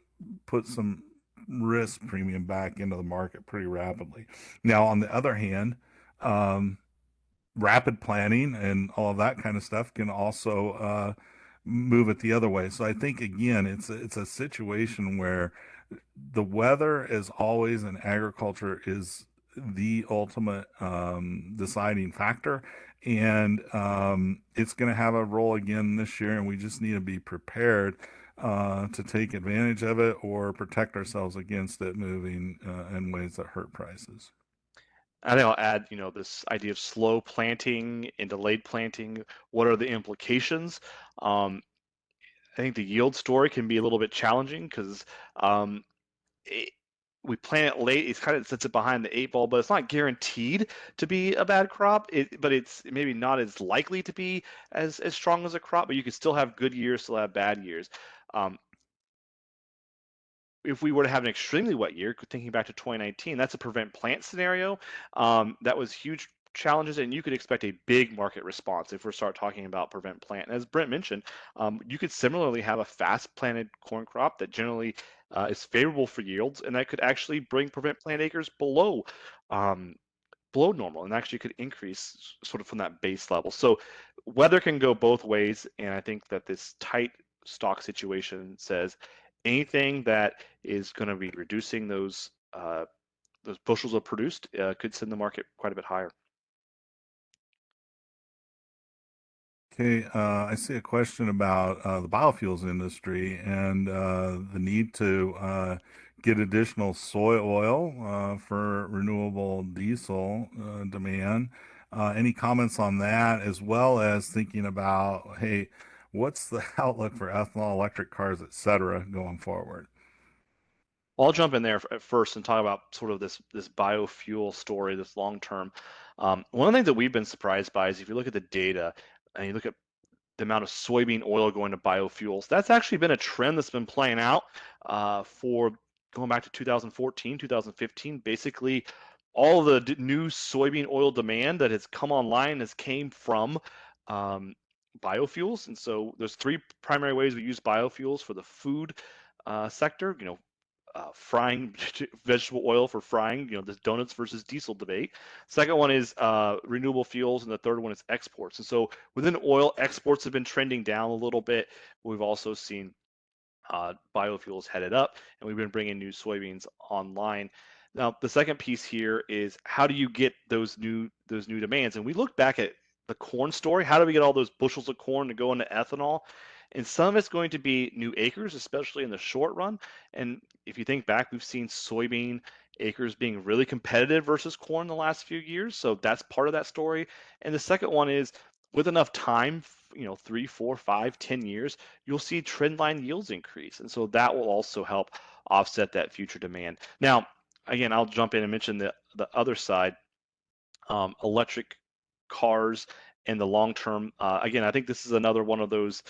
put some risk premium back into the market pretty rapidly. Now, on the other hand, um, rapid planning and all of that kind of stuff can also move it the other way. So I think again, it's a situation where the weather, as always in agriculture, is the ultimate deciding factor, and it's going to have a role again this year, and we just need to be prepared to take advantage of it or protect ourselves against it moving in ways that hurt prices. I think I'll add, this idea of slow planting and delayed planting. What are the implications? Um, I think the yield story can be a little bit challenging because um, it, we plant it late. It's kind of sets it behind the eight ball, but it's not guaranteed to be a bad crop. But it's maybe not as likely to be as strong as a crop. But you could still have good years, still have bad years. Um, if we were to have an extremely wet year, thinking back to 2019, that's a prevent plant scenario. That was huge challenges, and you could expect a big market response if we start talking about prevent plant. And as Brent mentioned, you could similarly have a fast planted corn crop that generally is favorable for yields, and that could actually bring prevent plant acres um, below normal and actually could increase sort of from that base level. So weather can go both ways, and I think that this tight stock situation says anything that is going to be reducing those bushels of produced could send the market quite a bit higher. Okay, I see a question about the biofuels industry and the need to get additional soy oil for renewable diesel demand. Any comments on that, as well as thinking about, hey, what's the outlook for ethanol, electric cars, et cetera, going forward? I'll jump in there at first and talk about sort of this biofuel story, this long term. One of the things that we've been surprised by is if you look at the data and you look at the amount of soybean oil going to biofuels. That's actually been a trend that's been playing out for going back to 2014, 2015. Basically, all the new soybean oil demand that has come online has came from um, biofuels. And so there's three primary ways we use biofuels for the food sector. Frying vegetable oil for frying, the donuts versus diesel debate. Second one is renewable fuels, and the third one is exports. And so within oil, exports have been trending down a little bit. We've also seen biofuels headed up, and we've been bringing new soybeans online. Now, the second piece here is how do you get those new demands? And we look back at the corn story. How do we get all those bushels of corn to go into ethanol? And some of it's going to be new acres, especially in the short run. And if you think back, we've seen soybean acres being really competitive versus corn the last few years. So that's part of that story. And the second one is with enough time, 3, 4, 5, 10 years, you'll see trend line yields increase. And so that will also help offset that future demand. Now, again, I'll jump in and mention the other side, electric cars and the long term. Again, I think this is another one of those.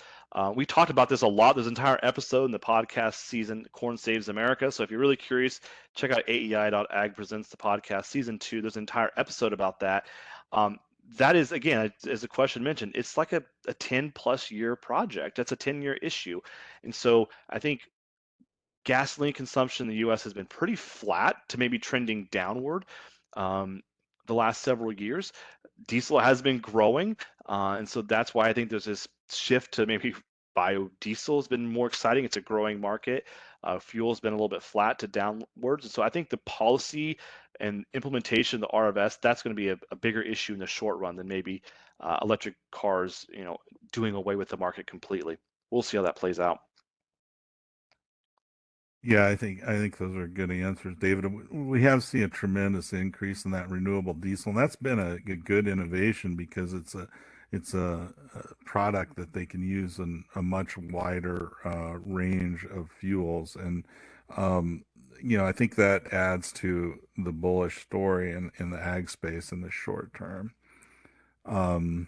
We talked about this a lot. There's an entire episode in the podcast season, Corn Saves America. So if you're really curious, check out AEI.ag presents the podcast season 2. There's an entire episode about that. That is, again, as the question mentioned, it's like a 10 plus year project. That's a 10-year issue. And so I think gasoline consumption in the US has been pretty flat to maybe trending downward um, the last several years. Diesel has been growing, and so that's why I think there's this shift to maybe biodiesel has been more exciting. It's a growing market. Fuel's been a little bit flat to downwards, and so I think the policy And implementation, the RFS, that's going to be a bigger issue in the short run than maybe electric cars, doing away with the market completely. We'll see how that plays out. Yeah, I think those are good answers, David. We have seen a tremendous increase in that renewable diesel, and that's been a good innovation because it's a product that they can use in a much wider range of fuels, and um, I think that adds to the bullish story in the ag space in the short term. Um,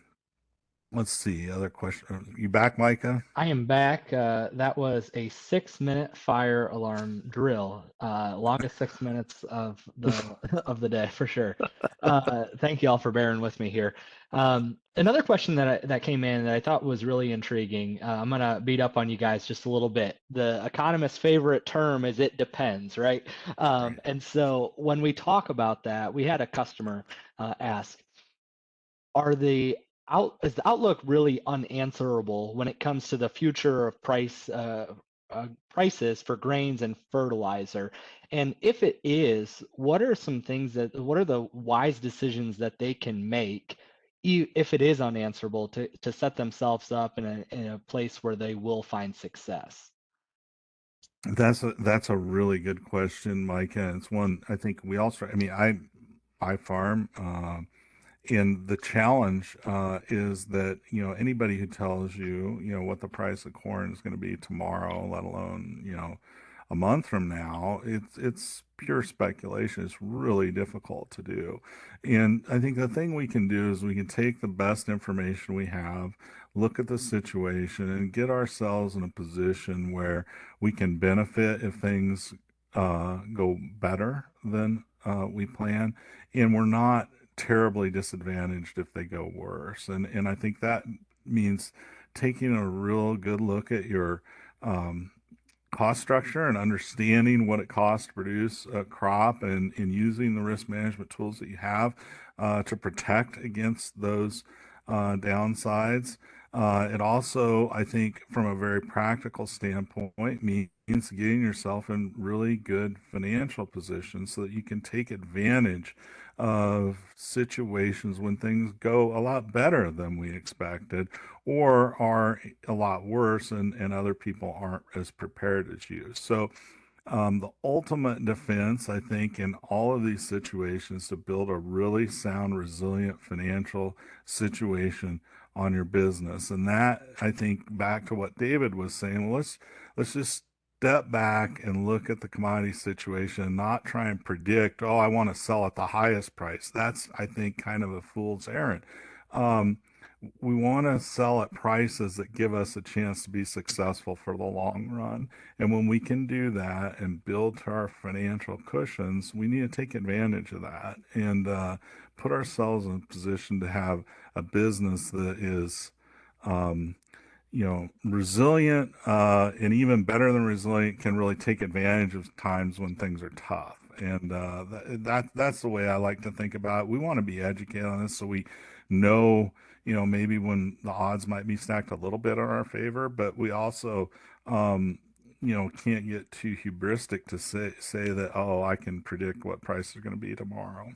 let's see, other question. You back, Micah? I am back. That was a 6-minute fire alarm drill, longest 6 minutes of the of the day for sure. Thank you all for bearing with me here. Another question that came in that I thought was really intriguing. I'm gonna beat up on you guys just a little bit. The economist's favorite term is "it depends," right? Right. And so when we talk about that, we had a customer ask, is the outlook really unanswerable when it comes to the future of prices for grains and fertilizer? And if it is, what are the wise decisions that they can make if it is unanswerable to set themselves up in a place where they will find success? That's a really good question, Mike, and it's one I think we all start. I mean, I farm, and the challenge is that anybody who tells you what the price of corn is going to be tomorrow, let alone a month from now, it's pure speculation. It's really difficult to do, and I think the thing we can do is we can take the best information we have, look at the situation, and get ourselves in a position where we can benefit if things go better than we plan, and we're not terribly disadvantaged if they go worse. And I think that means taking a real good look at your um, cost structure and understanding what it costs to produce a crop, and using the risk management tools that you have to protect against those downsides. It also, I think, from a very practical standpoint, means getting yourself in really good financial positions so that you can take advantage of situations when things go a lot better than we expected, or are a lot worse, and other people aren't as prepared as you. So the ultimate defense, I think, in all of these situations, to build a really sound, resilient financial situation on your business. And that, I think, back to what David was saying, well, let's just step back and look at the commodity situation and not try and predict, oh, I want to sell at the highest price. That's, I think, kind of a fool's errand. Um, we want to sell at prices that give us a chance to be successful for the long run. And when we can do that and build to our financial cushions, we need to take advantage of that, and put ourselves in a position to have a business that is, um, resilient, and even better than resilient, can really take advantage of times when things are tough. And that's the way I like to think about it. We want to be educated on this so we know, maybe when the odds might be stacked a little bit in our favor, but we also, can't get too hubristic to say that, oh, I can predict what price is going to be tomorrow.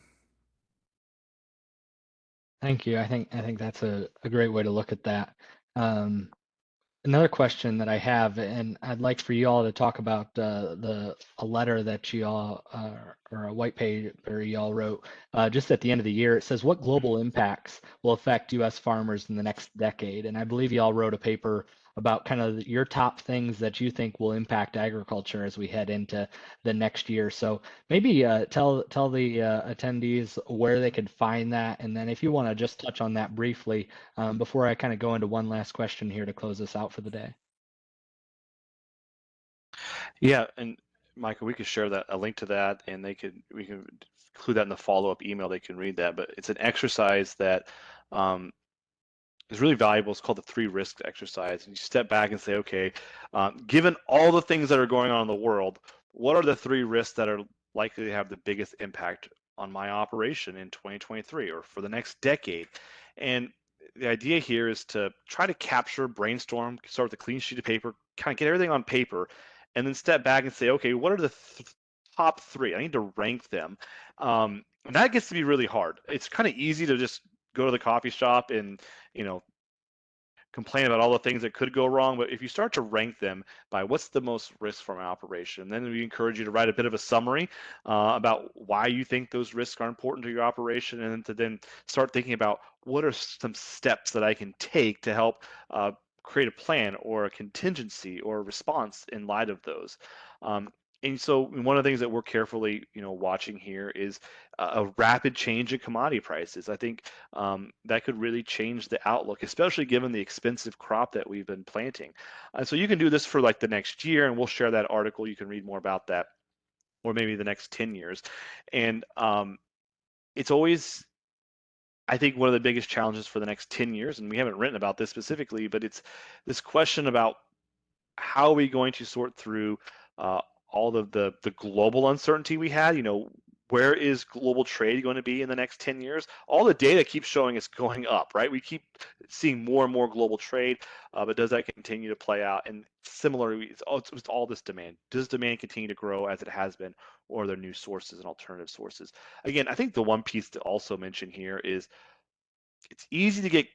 Thank you. I think that's a great way to look at that. Um, Another question that I have, and I'd like for you all to talk about a letter that you all or a white paper you all wrote just at the end of the year. It says, "What global impacts will affect U.S. farmers in the next decade?" And I believe you all wrote a paper about kind of your top things that you think will impact agriculture as we head into the next year. So maybe tell the attendees where they could find that, and then if you want to just touch on that briefly before I kind of go into one last question here to close us out for the day. Yeah, and Michael, we could share a link to that, and we can include that in the follow-up email. They can read that, but it's an exercise that um, is really valuable. It's called the 3 risks exercise. And you step back and say, okay, given all the things that are going on in the world, what are the 3 risks that are likely to have the biggest impact on my operation in 2023 or for the next decade? And the idea here is to try to capture, brainstorm, start with a clean sheet of paper, kind of get everything on paper, and then step back and say, okay, what are the top three. I need to rank them. And that gets to be really hard. It's kind of easy to just go to the coffee shop and, you know, complain about all the things that could go wrong, but if you start to rank them by what's the most risk from an operation, then we encourage you to write a bit of a summary about why you think those risks are important to your operation, and then to then start thinking about what are some steps that I can take to help create a plan or a contingency or a response in light of those. Um, and so one of the things that we're carefully, watching here is a rapid change in commodity prices. I think that could really change the outlook, especially given the expensive crop that we've been planting. So you can do this for like the next year, and we'll share that article. You can read more about that, or maybe the next 10 years. And it's always, I think, one of the biggest challenges for the next 10 years, and we haven't written about this specifically, but it's this question about how are we going to sort through uh, all of the global uncertainty we had? Where is global trade going to be in the next 10 years? All the data keeps showing it's going up, right? We keep seeing more and more global trade, but does that continue to play out? And similarly, it's all this demand. Does demand continue to grow as it has been, or are there new sources and alternative sources? Again, I think the one piece to also mention here is it's easy to get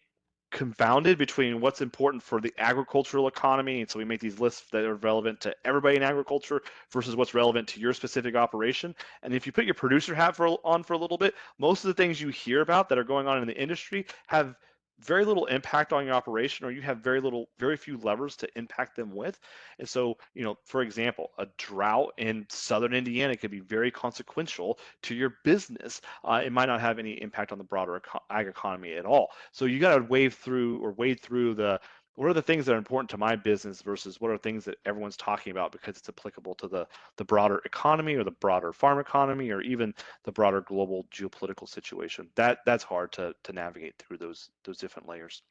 confounded between what's important for the agricultural economy, and so we make these lists that are relevant to everybody in agriculture versus what's relevant to your specific operation. And if you put your producer hat on for a little bit, most of the things you hear about that are going on in the industry have very little impact on your operation, or you have very few levers to impact them with. And so, for example, a drought in southern Indiana could be very consequential to your business. It might not have any impact on the broader ag economy at all. So you got to wade through the what are the things that are important to my business versus what are things that everyone's talking about because it's applicable to the broader economy or the broader farm economy or even the broader global geopolitical situation. That's hard to navigate through those different layers.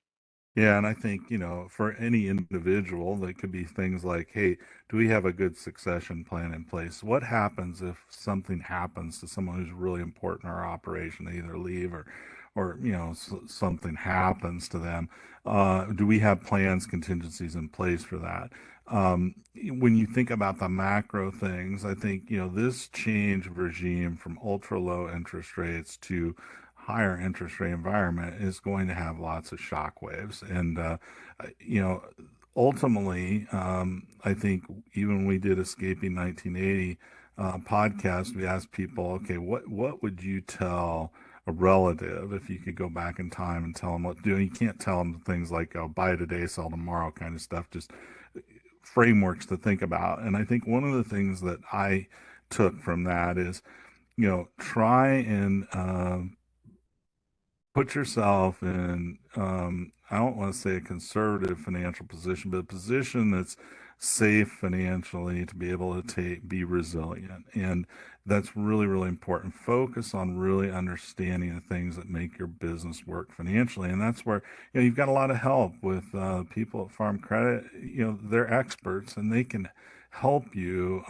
Yeah, and I think, for any individual, that could be things like, hey, do we have a good succession plan in place? What happens if something happens to someone who's really important in our operation? They either leave or something happens to them. Do we have plans, contingencies in place for that? When you think about the macro things, I think, this change of regime from ultra low interest rates to higher interest rate environment is going to have lots of shock waves. And, you know, ultimately, I think even when we did Escaping 1980 podcast, we asked people, okay, what would you tell a relative if you could go back in time and tell them what to do? And you can't tell them things like buy today, sell tomorrow kind of stuff, just frameworks to think about. And I think one of the things that I took from that is, try and put yourself in, I don't want to say a conservative financial position, but a position that's safe financially to be able to be resilient. And that's really, really important. Focus on really understanding the things that make your business work financially. And that's where, you've got a lot of help with people at Farm Credit. They're experts and they can help you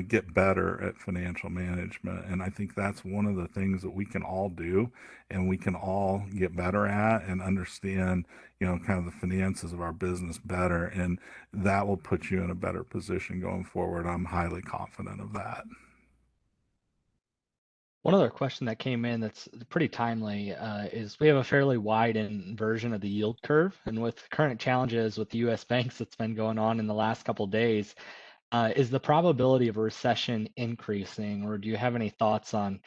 get better at financial management. And I think that's one of the things that we can all do and we can all get better at and understand, kind of the finances of our business better. And that will put you in a better position going forward. I'm highly confident of that. One other question that came in that's pretty timely is we have a fairly wide inversion of the yield curve. And with current challenges with the US banks that's been going on in the last couple of days, is the probability of a recession increasing, or do you have any thoughts on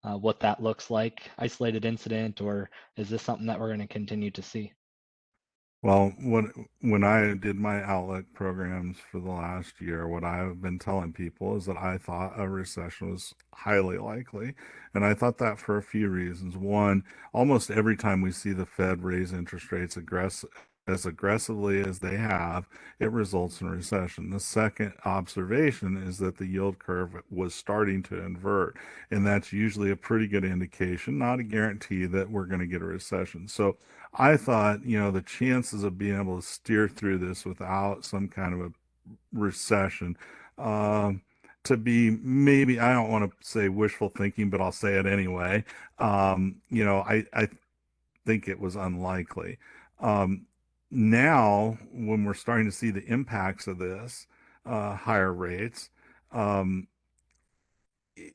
what that looks like? Isolated incident, or is this something that we're going to continue to see? Well, when I did my outlook programs for the last year, what I've been telling people is that I thought a recession was highly likely. And I thought that for a few reasons. One, almost every time we see the Fed raise interest rates as aggressively as they have, it results in a recession. The second observation is that the yield curve was starting to invert. And that's usually a pretty good indication, not a guarantee that we're going to get a recession. So I thought, the chances of being able to steer through this without some kind of a recession, to be maybe, I don't want to say wishful thinking, but I'll say it anyway. I think it was unlikely. Now, when we're starting to see the impacts of this, higher rates,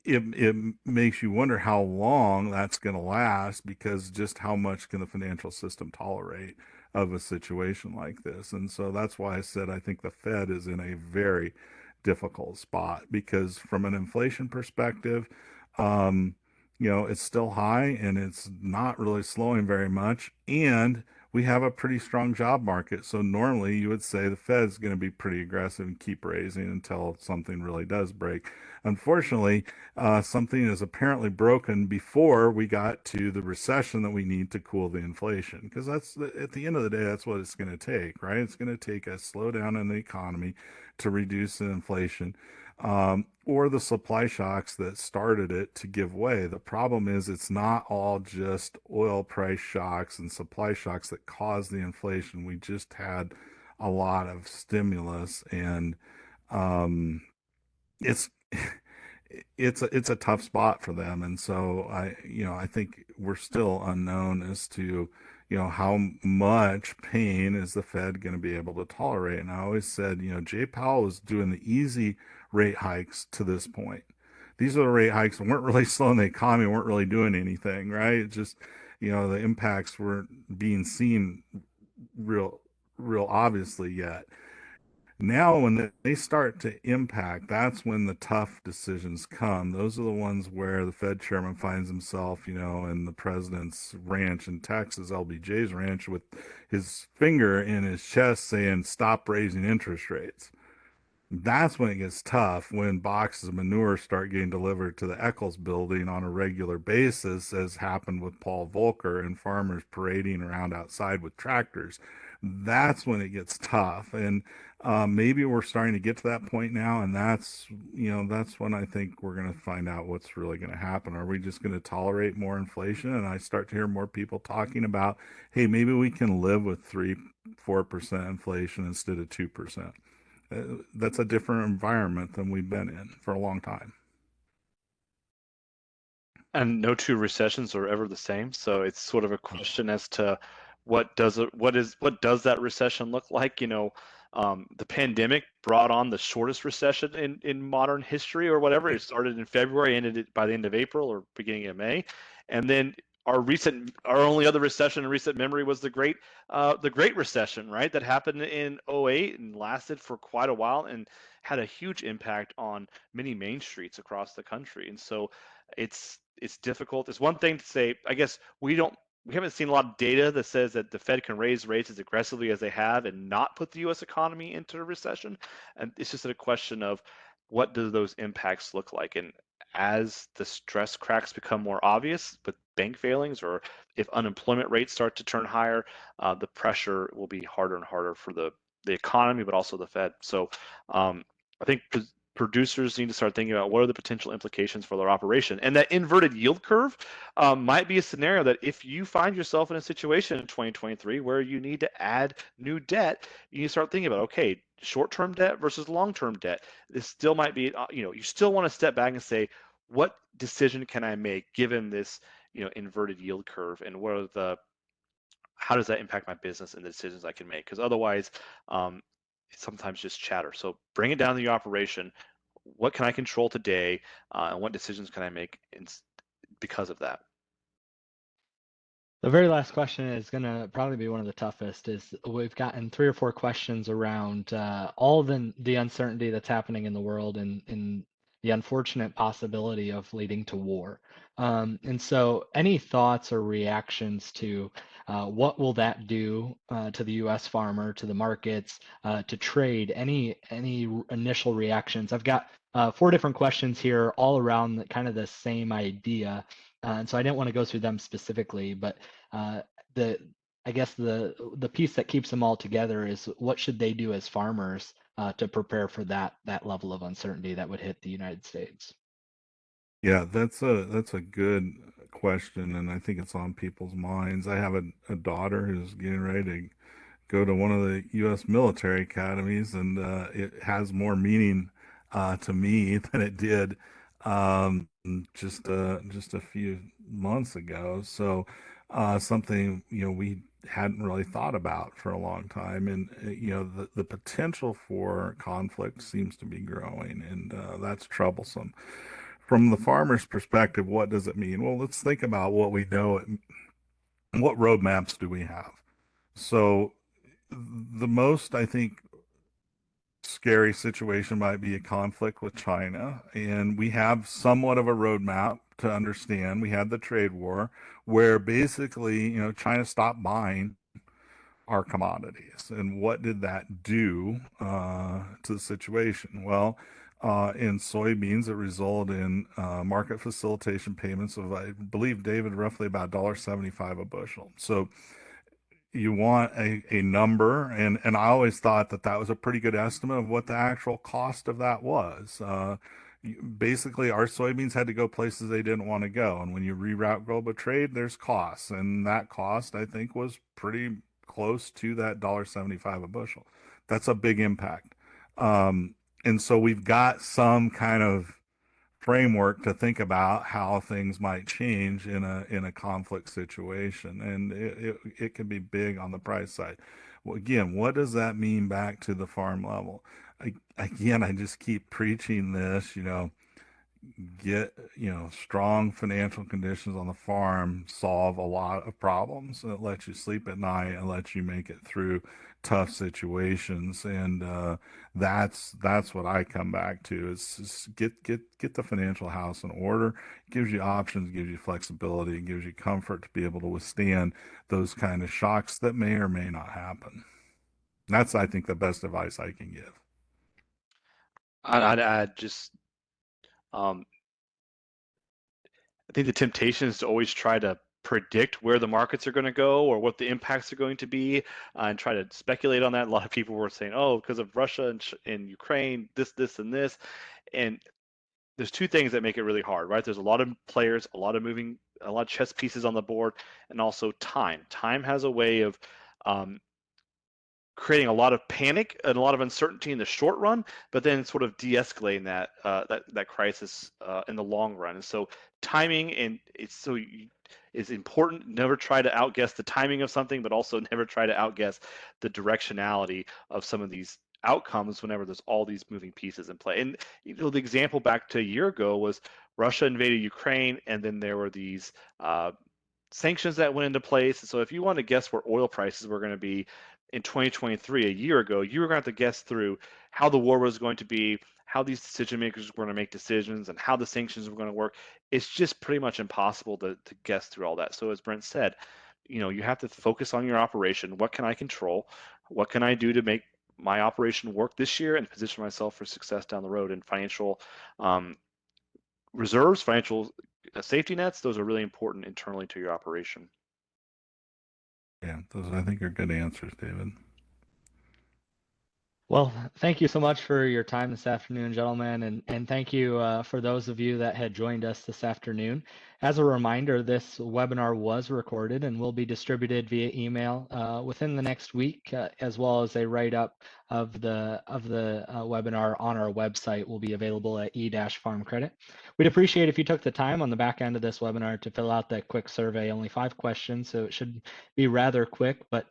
it makes you wonder how long that's going to last, because just how much can the financial system tolerate of a situation like this? And so that's why I said I think the Fed is in a very difficult spot, because from an inflation perspective, um, it's still high and it's not really slowing very much. And we have a pretty strong job market. So normally you would say the Fed's going to be pretty aggressive and keep raising until something really does break. Unfortunately, something is apparently broken before we got to the recession that we need to cool the inflation. Because at the end of the day, that's what it's going to take, right? It's going to take a slowdown in the economy to reduce the inflation, or the supply shocks that started it to give way. The problem is it's not all just oil price shocks and supply shocks that cause the inflation. We just had a lot of stimulus, and um, it's it's a tough spot for them. And so I think we're still unknown as to how much pain is the Fed going to be able to tolerate. And I always said, Jay Powell was doing the easy rate hikes to this point. These are the rate hikes that weren't really slowing the economy, weren't really doing anything, right? It just, the impacts weren't being seen real real obviously yet. Now, when they start to impact, that's when the tough decisions come. Those are the ones where the Fed chairman finds himself, in the president's ranch in Texas, LBJ's ranch, with his finger in his chest saying, "Stop raising interest rates." That's when it gets tough, when boxes of manure start getting delivered to the Eccles building on a regular basis, as happened with Paul Volcker, and farmers parading around outside with tractors. That's when it gets tough. And maybe we're starting to get to that point now. And that's when I think we're going to find out what's really going to happen. Are we just going to tolerate more inflation? And I start to hear more people talking about, hey, maybe we can live with 4% inflation instead of 2%. That's a different environment than we've been in for a long time. And no two recessions are ever the same. So it's sort of a question as to what does that recession look like? The pandemic brought on the shortest recession in modern history, or whatever. It started in February, ended by the end of April or beginning of May, and then our only other recession in recent memory was the Great Recession, right? That happened in '08 and lasted for quite a while and had a huge impact on many main streets across the country. And so it's difficult. It's one thing to say, I guess we haven't seen a lot of data that says that the Fed can raise rates as aggressively as they have and not put the U.S. economy into a recession. And it's just a question of what do those impacts look like? And as the stress cracks become more obvious with bank failings, or if unemployment rates start to turn higher, the pressure will be harder and harder for the economy, but also the Fed. So I think producers need to start thinking about what are the potential implications for their operation. And that inverted yield curve might be a scenario that if you find yourself in a situation in 2023 where you need to add new debt, you start thinking about, okay, short-term debt versus long-term debt. This still might be, you still want to step back and say, what decision can I make given this, inverted yield curve, and how does that impact my business and the decisions I can make? Because otherwise, it's sometimes just chatter. So bring it down to the operation. What can I control today, and what decisions can I make because of that? The very last question is going to probably be one of the toughest. Is we've gotten 3 or 4 questions around all the uncertainty that's happening in the world, and the unfortunate possibility of leading to war. And so, any thoughts or reactions to what will that do to the U.S. farmer, to the markets, to trade? Any initial reactions? I've got 4 different questions here, all around kind of the same idea. And so I didn't want to go through them specifically, but the I guess the piece that keeps them all together is what should they do as farmers to prepare for that level of uncertainty that would hit the United States. Yeah, that's a good question, and I think it's on people's minds. I have a daughter who's getting ready to go to one of the U.S. military academies, and it has more meaning to me than it did just a few months ago. So something we hadn't really thought about for a long time, and the potential for conflict seems to be growing, and that's troublesome from the farmer's perspective, what does it mean? Well, let's think about what we know and what roadmaps do we have. So the most, I think, scary situation might be a conflict with China, and we have somewhat of a roadmap to understand. We had the trade war where basically, China stopped buying our commodities. And what did that do to the situation? Well, in soybeans, it resulted in market facilitation payments of, I believe, David, roughly about $1.75 a bushel. So you want a number, and I always thought that that was a pretty good estimate of what the actual cost of that was. Basically, our soybeans had to go places they didn't want to go, and when you reroute global trade, there's costs, and that cost, I think, was pretty close to that $1.75 a bushel. That's a big impact. And so we've got some kind of framework to think about how things might change in a conflict situation, and it can be big on the price side. Well, again, what does that mean back to the farm level? Again, I just keep preaching this, get strong financial conditions on the farm solve a lot of problems. It lets you sleep at night and lets you make it through tough situations, and that's what I come back to is get the financial house in order. It gives you options, gives you flexibility, it gives you comfort to be able to withstand those kind of shocks that may or may not happen. That's, I think, the best advice I can give. I'd add just I think the temptation is to always try to predict where the markets are going to go or what the impacts are going to be, and try to speculate on that. A lot of people were saying, oh, because of Russia and Ukraine, this, and this. And there's two things that make it really hard, right? There's a lot of players, a lot of chess pieces on the board, and also time. Time has a way of creating a lot of panic and a lot of uncertainty in the short run, but then sort of de-escalating that crisis in the long run. And so timing is important. Never try to outguess the timing of something, but also never try to outguess the directionality of some of these outcomes whenever there's all these moving pieces in play. And the example back to a year ago was Russia invaded Ukraine, and then there were these sanctions that went into place. And so if you want to guess where oil prices were going to be in 2023, a year ago, you were going to have to guess through how the war was going to be, how these decision makers were going to make decisions, and how the sanctions were going to work. It's just pretty much impossible to guess through all that. So as Brent said, you have to focus on your operation. What can I control? What can I do to make my operation work this year and position myself for success down the road? And financial reserves, financial safety nets, those are really important internally to your operation. Yeah, those I think are good answers, David. Well, thank you so much for your time this afternoon, gentlemen, and thank you for those of you that had joined us this afternoon. As a reminder, this webinar was recorded and will be distributed via email within the next week, as well as a write-up of the webinar on our website will be available at E-Farm Credit. We'd appreciate if you took the time on the back end of this webinar to fill out that quick survey, only 5 questions, so it should be rather quick, but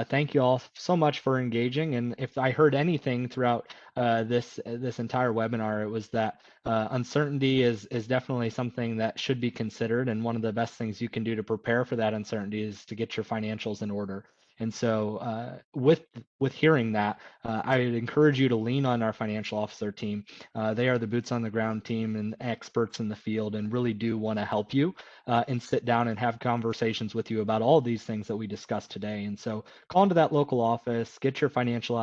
thank you all so much for engaging. And if I heard anything throughout this entire webinar, it was that uncertainty is definitely something that should be considered, and one of the best things you can do to prepare for that uncertainty is to get your financials in order. And so with hearing that, I would encourage you to lean on our financial officer team. They are the boots on the ground team and experts in the field, and really do want to help you and sit down and have conversations with you about all of these things that we discussed today. And so call into that local office, get your financial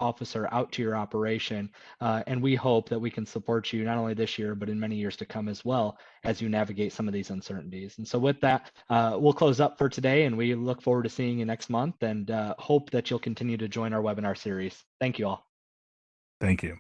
officer out to your operation, and we hope that we can support you not only this year, but in many years to come as well as you navigate some of these uncertainties. And so with that, we'll close up for today, and we look forward to seeing you next month, and hope that you'll continue to join our webinar series. Thank you all. Thank you.